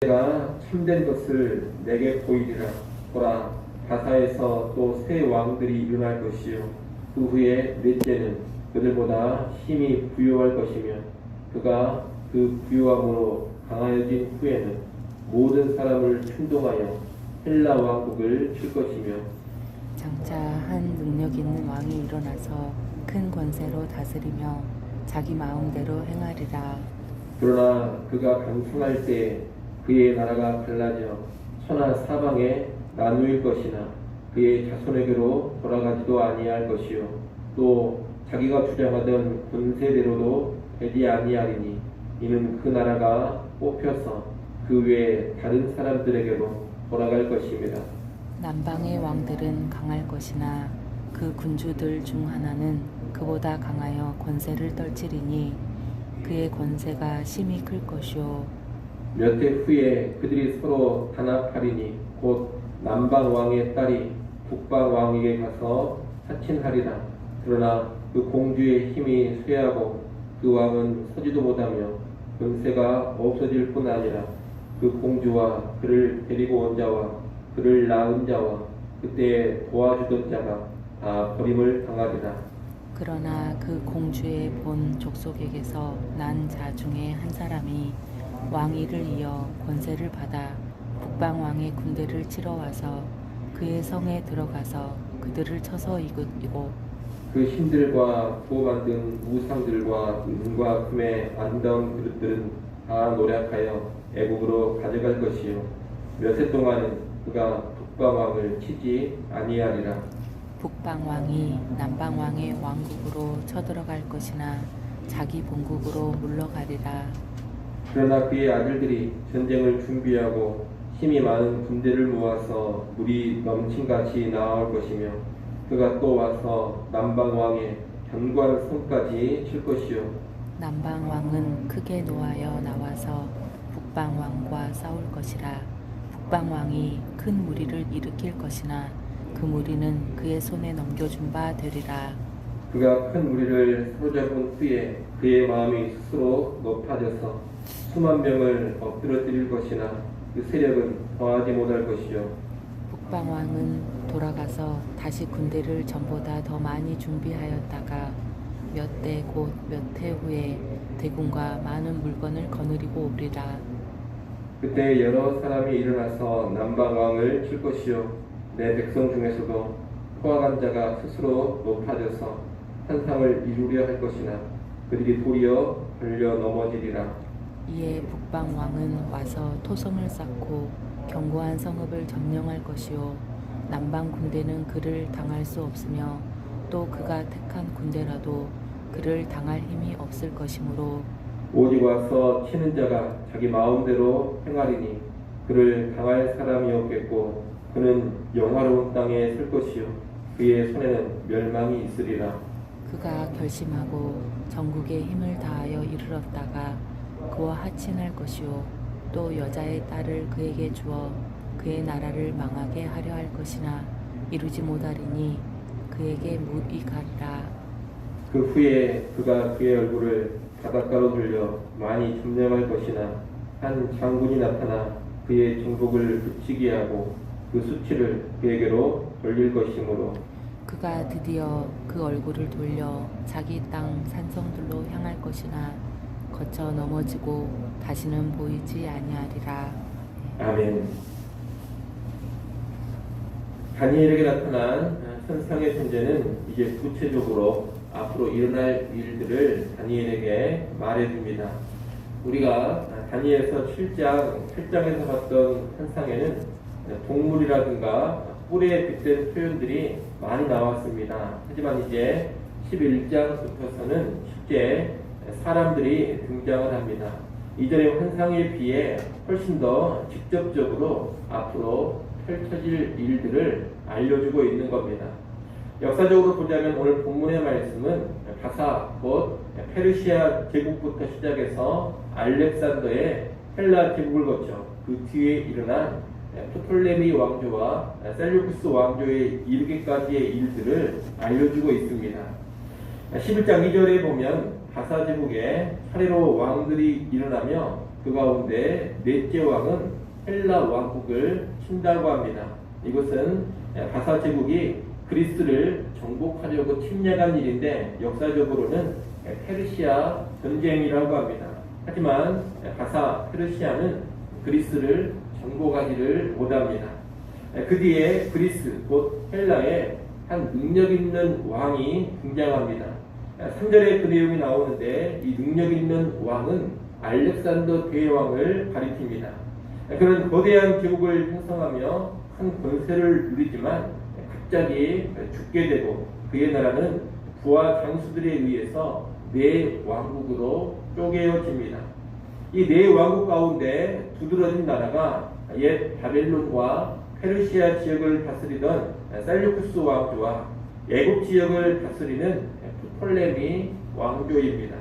내가 참된 것을 내게 보이리라. 보라, 바사에서 또 새 왕들이 일어날 것이요 그 후에 넷째는 그들보다 힘이 부유할 것이며 그가 그 부유함으로 강하여진 후에는 모든 사람을 충동하여 헬라 왕국을 칠 것이며 장차 한 능력 있는 왕이 일어나서 큰 권세로 다스리며 자기 마음대로 행하리라. 그러나 그가 강성할 때 그의 나라가 갈라져 천하 사방에 나누일 것이나 그의 자손에게로 돌아가지도 아니할 것이요 또 자기가 주장하던 권세대로도 되지 아니하리니 이는 그 나라가 뽑혀서 그 외에 다른 사람들에게로 돌아갈 것입니다. 남방의 왕들은 강할 것이나 그 군주들 중 하나는 그보다 강하여 권세를 떨치리니 그의 권세가 심히 클 것이요 몇 해 후에 그들이 서로 단합하리니 곧 남방 왕의 딸이 북방 왕에게 가서 사친하리라. 그러나 그 공주의 힘이 쇠하고 그 왕은 서지도 못하며 권세가 없어질 뿐 아니라 그 공주와 그를 데리고 온 자와 그를 낳은 자와 그때 도와주던 자가 다 버림을 당하리라. 그러나 그 공주의 본 족속에게서 난 자 중에 한 사람이 왕위를 이어 권세를 받아 북방 왕의 군대를 치러 와서 그의 성에 들어가서 그들을 쳐서 이기고 그 신들과 또 만든 우상들과 은과 금의 아름다운 그릇들은 다 노략하여 애국으로 가져갈 것이요 몇 해 동안은 그가 북방 왕을 치지 아니하리라. 북방 왕이 남방 왕의 왕국으로 쳐들어갈 것이나 자기 본국으로 물러가리라. 그러나 그의 아들들이 전쟁을 준비하고 힘이 많은 군대를 모아서 물이 넘친같이 나아올 것이며 그가 또 와서 남방 왕의 견고한 성까지 칠 것이요 남방 왕은 크게 노하여 나와서 북방 왕과 싸울 것이라. 북방 왕이 큰 무리를 일으킬 것이나 그 무리는 그의 손에 넘겨준 바 되리라. 그가 큰 무리를 사로잡은 후에 그의 마음이 스스로 높아져서 수만 명을 엎드러뜨릴 것이나 그 세력은 더하지 못할 것이요 북방 왕은 돌아가서 다시 군대를 전보다 더 많이 준비하였다가 몇 대 곧 몇 해 후에 대군과 많은 물건을 거느리고 오리라. 그때 여러 사람이 일어나서 남방 왕을 칠 것이요 내 백성 중에서도 포악한 자가 스스로 높아져서 환상을 이루려 할 것이나 그들이 도리어 걸려 넘어지리라. 이에 북방 왕은 와서 토성을 쌓고 견고한 성읍을 점령할 것이요 남방 군대는 그를 당할 수 없으며 또 그가 택한 군대라도 그를 당할 힘이 없을 것이므로 오직 와서 치는 자가 자기 마음대로 행하리니 그를 당할 사람이 없겠고 그는 영화로운 땅에 설 것이요 그의 손에는 멸망이 있으리라. 그가 결심하고 전국에 힘을 다하여 이르렀다가 그와 하친할 것이요 또 여자의 딸을 그에게 주어 그의 나라를 망하게 하려 할 것이나 이루지 못하리니 그에게 무익하리라. 그 후에 그가 그의 얼굴을 바닷가로 돌려 많이 점령할 것이나 한 장군이 나타나 그의 정복을 붙이게 하고 그 수치를 그에게로 돌릴 것이므로 그가 드디어 그 얼굴을 돌려 자기 땅 산성들로 향할 것이나 거쳐 넘어지고 다시는 보이지 아니하리라. 아멘. 다니엘에게 나타난 천상의 존재는 이제 구체적으로 앞으로 일어날 일들을 다니엘에게 말해줍니다. 우리가 다니엘서 7장, 8장에서 봤던 환상에는 동물이라든가 뿔에 빗댄 표현들이 많이 나왔습니다. 하지만 이제 11장부터서는 실제 사람들이 등장을 합니다. 이전의 환상에 비해 훨씬 더 직접적으로 앞으로 펼쳐질 일들을 알려주고 있는 겁니다. 역사적으로 보자면 오늘 본문의 말씀은 바사, 곧 페르시아 제국부터 시작해서 알렉산더의 헬라 제국을 거쳐 그 뒤에 일어난 프톨레미 왕조와 셀루쿠스 왕조에 이르기까지의 일들을 알려주고 있습니다. 11장 2절에 보면 바사 제국에 차례로 왕들이 일어나며 그 가운데 넷째 왕은 헬라 왕국을 친다고 합니다. 이것은 가사 제국이 그리스를 정복하려고 침략한 일인데 역사적으로는 페르시아 전쟁이라고 합니다. 하지만 가사 페르시아는 그리스를 정복하지를 못합니다. 그 뒤에 그리스 곧 헬라에 한 능력 있는 왕이 등장합니다. 3절에 그 내용이 나오는데 이 능력 있는 왕은 알렉산더 대왕을 가리킵니다. 그는 거대한 제국을 형성하며 큰 권세를 누리지만 갑자기 죽게 되고 그의 나라는 부하 장수들에 의해서 네 왕국으로 쪼개어집니다. 이 네 왕국 가운데 두드러진 나라가 옛 바벨론과 페르시아 지역을 다스리던 셀루쿠스 왕조와 애굽 지역을 다스리는 프톨레미 왕조입니다.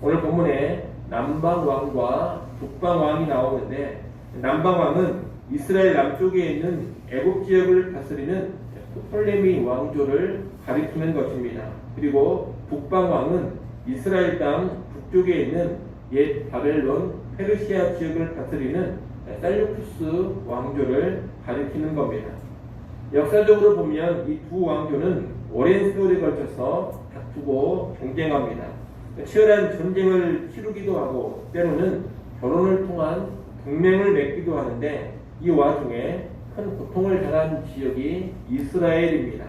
오늘 본문에 남방 왕과 북방 왕이 나오는데 남방 왕은 이스라엘 남쪽에 있는 애굽 지역을 다스리는 프톨레미 왕조를 가리키는 것입니다. 그리고 북방 왕은 이스라엘 땅 북쪽에 있는 옛 바벨론 페르시아 지역을 다스리는 셀루쿠스 왕조를 가리키는 겁니다. 역사적으로 보면 이 두 왕조는 오랜 세월에 걸쳐서 다투고 경쟁합니다. 치열한 전쟁을 치르기도 하고 때로는 결혼을 통한 동맹을 맺기도 하는데 이 와중에 큰 고통을 당한 지역이 이스라엘입니다.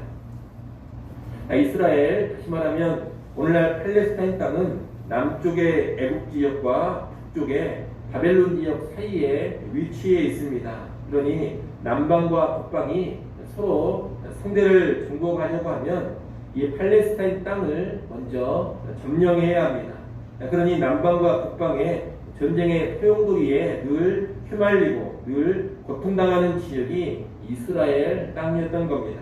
이스라엘, 다시 말하면 오늘날 팔레스타인 땅은 남쪽의 애국 지역과 북쪽의 바벨론 지역 사이에 위치해 있습니다. 그러니 남방과 북방이 서로 상대를 정복하려고 하면 이 팔레스타인 땅을 먼저 점령해야 합니다. 그러니 남방과 북방의 전쟁의 소용돌이에 늘 휘말리고 늘 고통당하는 지역이 이스라엘 땅이었던 겁니다.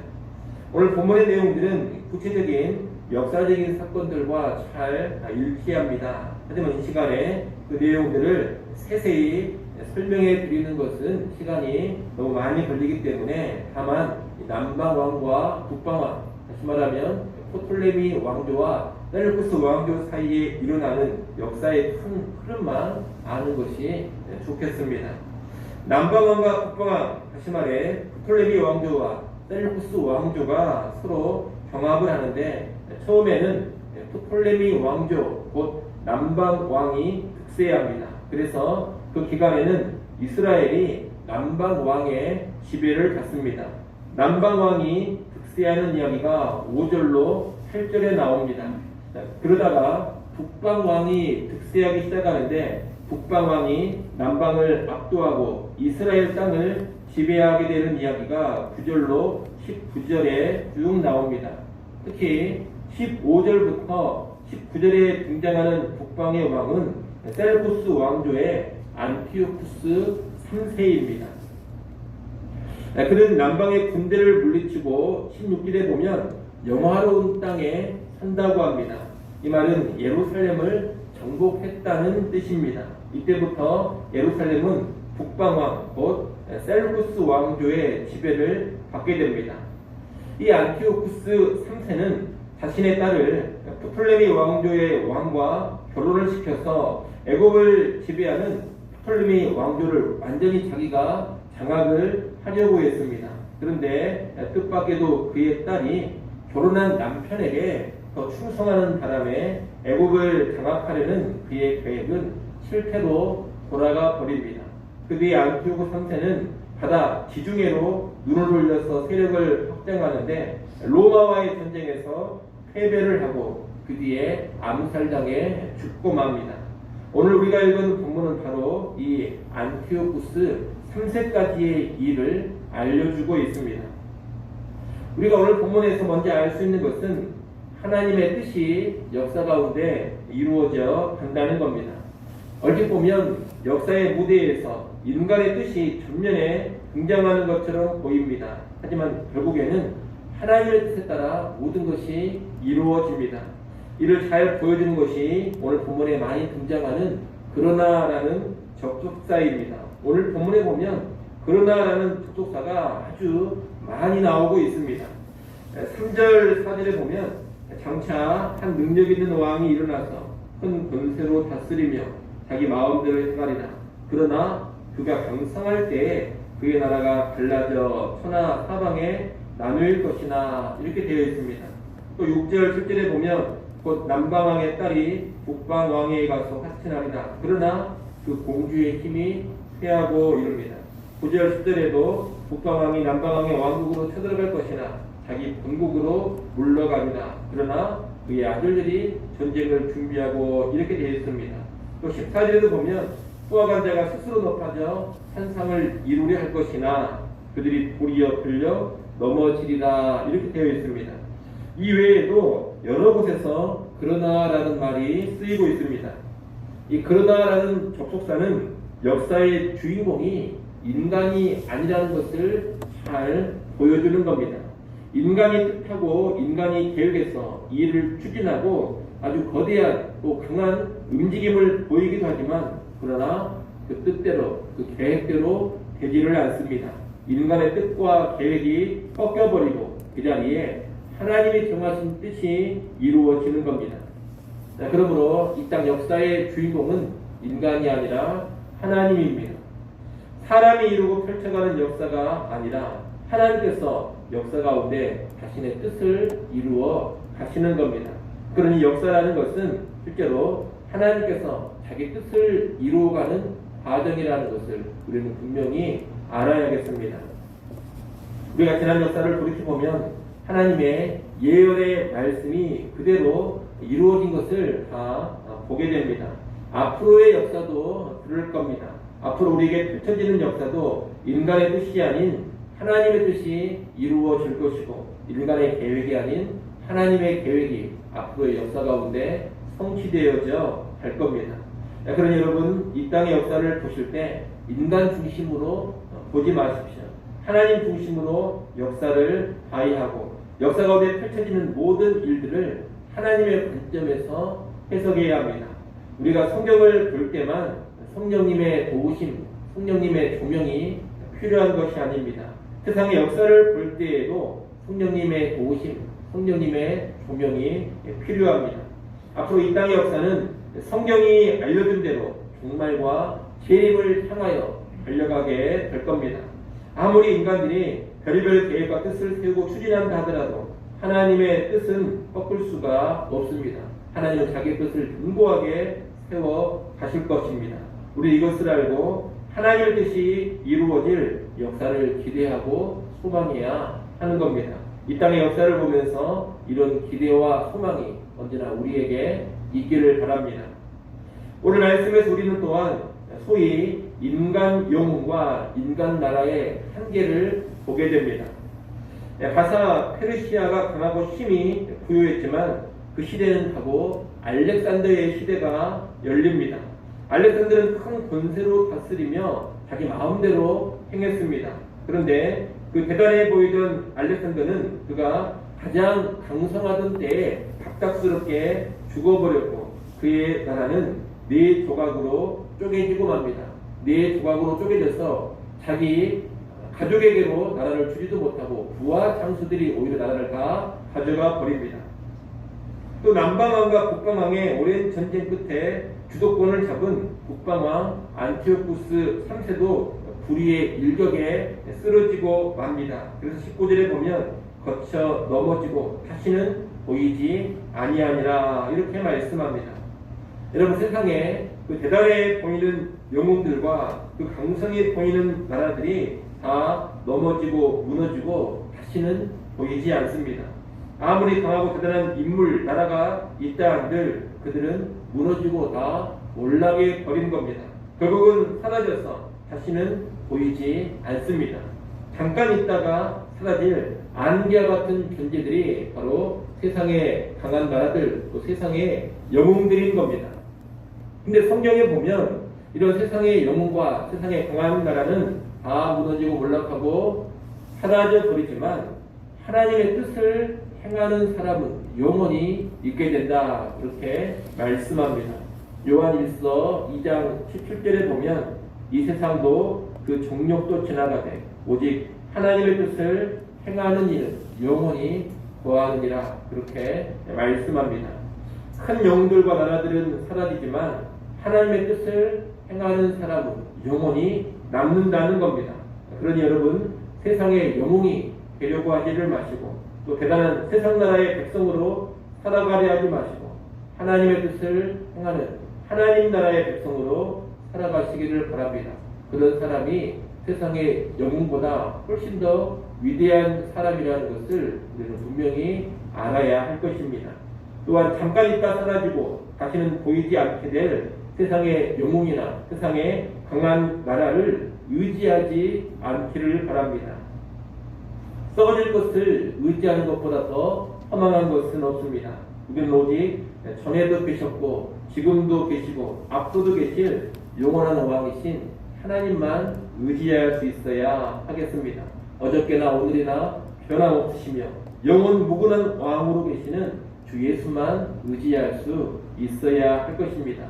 오늘 본문의 내용들은 구체적인 역사적인 사건들과 잘 일치합니다. 하지만 이 시간에 그 내용들을 세세히 설명해 드리는 것은 시간이 너무 많이 걸리기 때문에 다만 남방왕과 북방왕, 다시 말하면 프톨레미 왕조와 셀루쿠스 왕조 사이에 일어나는 역사의 큰 흐름만 아는 것이 좋겠습니다. 남방왕과 북방왕, 다시 말해 프톨레미 왕조와 셀루쿠스 왕조가 서로 경합을 하는데 처음에는 프톨레미 왕조 곧 남방왕이 득세합니다. 그래서 그 기간에는 이스라엘이 남방왕의 지배를 받습니다. 남방왕이 득세하는 이야기가 5절로 8절에 나옵니다. 그러다가 북방왕이 득세하기 시작하는데 북방왕이 남방을 압도하고 이스라엘 땅을 지배하게 되는 이야기가 9절로 19절에 쭉 나옵니다. 특히 15절부터 19절에 등장하는 북방의 왕은 셀루쿠스 왕조의 안티오쿠스 3세입니다. 그는 남방의 군대를 물리치고 16절에 보면 영화로운 땅에 산다고 합니다. 이 말은 예루살렘을 정복했다는 뜻입니다. 이때부터 예루살렘은 북방왕 곧 셀루쿠스 왕조의 지배를 받게 됩니다. 이 안티오쿠스 3세는 자신의 딸을 프톨레미 왕조의 왕과 결혼을 시켜서 애굽을 지배하는 프톨레미 왕조를 완전히 자기가 장악을 하려고 했습니다. 그런데 뜻밖에도 그의 딸이 결혼한 남편에게 더 충성하는 바람에 애굽을 장악하려는 그의 계획은 실패로 돌아가 버립니다. 그 뒤에 안티오쿠스 3세는 바다 지중해로 눈을 돌려서 세력을 확장하는데 로마와의 전쟁에서 패배를 하고 그 뒤에 암살당해 죽고 맙니다. 오늘 우리가 읽은 본문은 바로 이 안티오쿠스 3세까지의 일을 알려주고 있습니다. 우리가 오늘 본문에서 먼저 알 수 있는 것은 하나님의 뜻이 역사 가운데 이루어져 간다는 겁니다. 얼핏 보면 역사의 무대에서 인간의 뜻이 전면에 등장하는 것처럼 보입니다. 하지만 결국에는 하나님의 뜻에 따라 모든 것이 이루어집니다. 이를 잘 보여주는 것이 오늘 본문에 많이 등장하는 그러나라는 접속사입니다. 오늘 본문에 보면 그러나라는 접속사가 아주 많이 나오고 있습니다. 3절 4절에 보면 장차 한 능력 있는 왕이 일어나서 큰 권세로 다스리며 자기 마음대로 행하리라. 그러나 그가 강성할 때에 그의 나라가 갈라져 천하 사방에 나눌 것이나 이렇게 되어 있습니다. 또 6절 7절에 보면 곧 남방왕의 딸이 북방왕에게 가서 하친하리라. 그러나 그 공주의 힘이 쇠하고 이릅니다. 9절 10절에도 북방왕이 남방왕의 왕국으로 쳐들어갈 것이나 자기 본국으로 물러갑니다. 그러나 그의 아들들이 전쟁을 준비하고 이렇게 되어 있습니다. 또 14절에도 보면 후하간 자가 스스로 높아져 산상을 이루려 할 것이나 그들이 도리어 끌려 넘어지리라 이렇게 되어 있습니다. 이 외에도 여러 곳에서 그러나라는 말이 쓰이고 있습니다. 이 그러나라는 접속사는 역사의 주인공이 인간이 아니라는 것을 잘 보여주는 겁니다. 인간이 뜻하고 인간이 계획해서 이 일을 추진하고 아주 거대한 또 강한 움직임을 보이기도 하지만 그러나 그 뜻대로 그 계획대로 되지를 않습니다. 인간의 뜻과 계획이 꺾여버리고 그 자리에 하나님이 정하신 뜻이 이루어지는 겁니다. 자, 그러므로 이 땅 역사의 주인공은 인간이 아니라 하나님입니다. 사람이 이루고 펼쳐가는 역사가 아니라 하나님께서 역사 가운데 자신의 뜻을 이루어 가시는 겁니다. 그러니 역사라는 것은 실제로 하나님께서 자기 뜻을 이루어가는 과정이라는 것을 우리는 분명히 알아야겠습니다. 우리가 지난 역사를 돌이켜보면 하나님의 예언의 말씀이 그대로 이루어진 것을 다 보게 됩니다. 앞으로의 역사도 그럴 겁니다. 앞으로 우리에게 펼쳐지는 역사도 인간의 뜻이 아닌 하나님의 뜻이 이루어질 것이고 인간의 계획이 아닌 하나님의 계획이 앞으로의 역사 가운데 성취되어져 갈 겁니다. 그러니 여러분 이 땅의 역사를 보실 때 인간 중심으로 보지 마십시오. 하나님 중심으로 역사를 봐야 하고 역사 가운데 펼쳐지는 모든 일들을 하나님의 관점에서 해석해야 합니다. 우리가 성경을 볼 때만 성령님의 도우심, 성령님의 조명이 필요한 것이 아닙니다. 세상의 역사를 볼 때에도 성령님의 도우심, 성령님의 조명이 필요합니다. 앞으로 이 땅의 역사는 성경이 알려준 대로 종말과 재림을 향하여 달려가게 될 겁니다. 아무리 인간들이 별의별 계획과 뜻을 세우고 추진한다 하더라도 하나님의 뜻은 꺾을 수가 없습니다. 하나님은 자기 뜻을 견고하게 세워 가실 것입니다. 우리 이것을 알고 하나님의 뜻이 이루어질 역사를 기대하고 소망해야 하는 겁니다. 이 땅의 역사를 보면서 이런 기대와 소망이 언제나 우리에게 있기를 바랍니다. 오늘 말씀에서 우리는 또한 소위 인간 영웅과 인간 나라의 한계를 보게 됩니다. 바사 페르시아가 강하고 힘이 부유했지만 그 시대는 가고 알렉산더의 시대가 열립니다. 알렉산더는 큰 권세로 다스리며 자기 마음대로 행했습니다. 그런데 그 대단해 보이던 알렉산더는 그가 가장 강성하던 때에 갑작스럽게 죽어버렸고 그의 나라는 네 조각으로 쪼개지고 맙니다. 네 조각으로 쪼개져서 자기 가족에게로 나라를 주지도 못하고 부하 장수들이 오히려 나라를 다 가져가 버립니다. 또 남방왕과 북방왕의 오랜 전쟁 끝에 주도권을 잡은 북방왕 안티오쿠스 3세도 불의의 일격에 쓰러지고 맙니다. 그래서 19절에 보면 거쳐 넘어지고 다시는 보이지 아니하니라 이렇게 말씀합니다. 여러분 세상에 그 대단해 보이는 영웅들과 그 강성해 보이는 나라들이 다 넘어지고 무너지고 다시는 보이지 않습니다. 아무리 강하고 대단한 인물, 나라가 있다 한들 그들은 무너지고 다 몰락해 버린 겁니다. 결국은 사라져서 다시는 보이지 않습니다. 잠깐 있다가 사라질 안개와 같은 존재들이 바로 세상의 강한 나라들, 또 세상의 영웅들인 겁니다. 근데 성경에 보면 이런 세상의 영웅과 세상의 강한 나라는 다 무너지고 몰락하고 사라져 버리지만 하나님의 뜻을 행하는 사람은 영원히 있게 된다. 그렇게 말씀합니다. 요한일서 2장 17절에 보면 이 세상도 그 정욕도 지나가되 오직 하나님의 뜻을 행하는 이는 영원히 거하느니라. 그렇게 말씀합니다. 큰 영웅들과 나라들은 사라지지만 하나님의 뜻을 행하는 사람은 영원히 남는다는 겁니다. 그러니 여러분, 세상에 영웅이 되려고 하지를 마시고 또 대단한 세상 나라의 백성으로 살아가려 하지 마시고 하나님의 뜻을 행하는 하나님 나라의 백성으로 살아가시기를 바랍니다. 그런 사람이 세상의 영웅보다 훨씬 더 위대한 사람이라는 것을 우리는 분명히 알아야 할 것입니다. 또한 잠깐 있다 사라지고 다시는 보이지 않게 될 세상의 영웅이나 세상의 강한 나라를 의지하지 않기를 바랍니다. 썩어질 것을 의지하는 것보다 더 허망한 것은 없습니다. 우리는 오직 전에도 계셨고 지금도 계시고 앞으로도 계실 영원한 왕이신 하나님만 의지할 수 있어야 하겠습니다. 어저께나 오늘이나 변함없으시며 영원 무궁한 왕으로 계시는 주 예수만 의지할 수 있어야 할 것입니다.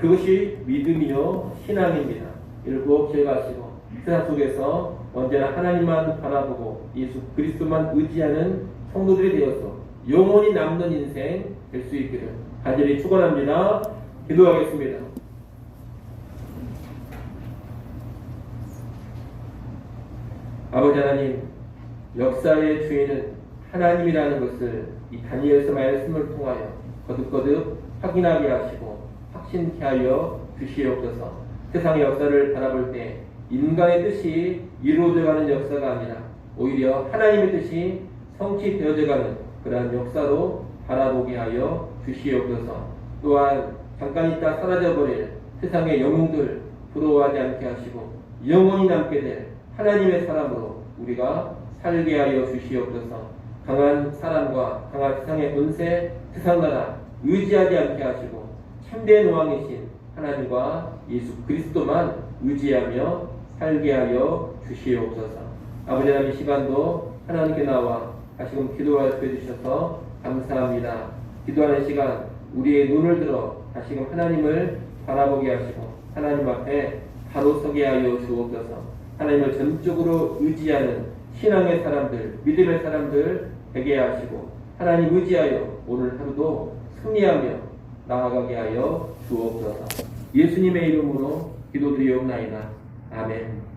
그것이 믿음이요 신앙입니다. 이를 꼭 기억하시고 세상 속에서 언제나 하나님만 바라보고 예수 그리스도만 의지하는 성도들이 되어서 영원히 남는 인생 될 수 있기를 간절히 축원합니다. 기도하겠습니다. 아버지 하나님, 역사의 주인은 하나님이라는 것을 이 다니엘서 말씀을 통하여 거듭거듭 확인하게 하시고 확신케 하여 주시옵소서. 세상의 역사를 바라볼 때 인간의 뜻이 이루어져가는 역사가 아니라 오히려 하나님의 뜻이 성취되어져가는 그러한 역사로 바라보게 하여 주시옵소서. 또한 잠깐 있다 사라져버릴 세상의 영웅들 부러워하지 않게 하시고 영원히 남게 될 하나님의 사람으로 우리가 살게 하여 주시옵소서. 강한 사람과 강한 세상의 은세, 세상 나라 의지하지 않게 하시고 참된 왕이신 하나님과 예수 그리스도만 의지하며 살게 하여 주시옵소서. 아버지 하나님, 이 시간도 하나님께 나와 다시금 기도하여 주셔서 감사합니다. 기도하는 시간 우리의 눈을 들어 다시금 하나님을 바라보게 하시고 하나님 앞에 바로 서게 하여 주옵소서. 하나님을 전적으로 의지하는 신앙의 사람들, 믿음의 사람들 되게 하시고 하나님 의지하여 오늘 하루도 승리하며 나아가게 하여 주옵소서. 예수님의 이름으로 기도드리옵나이다. 아멘.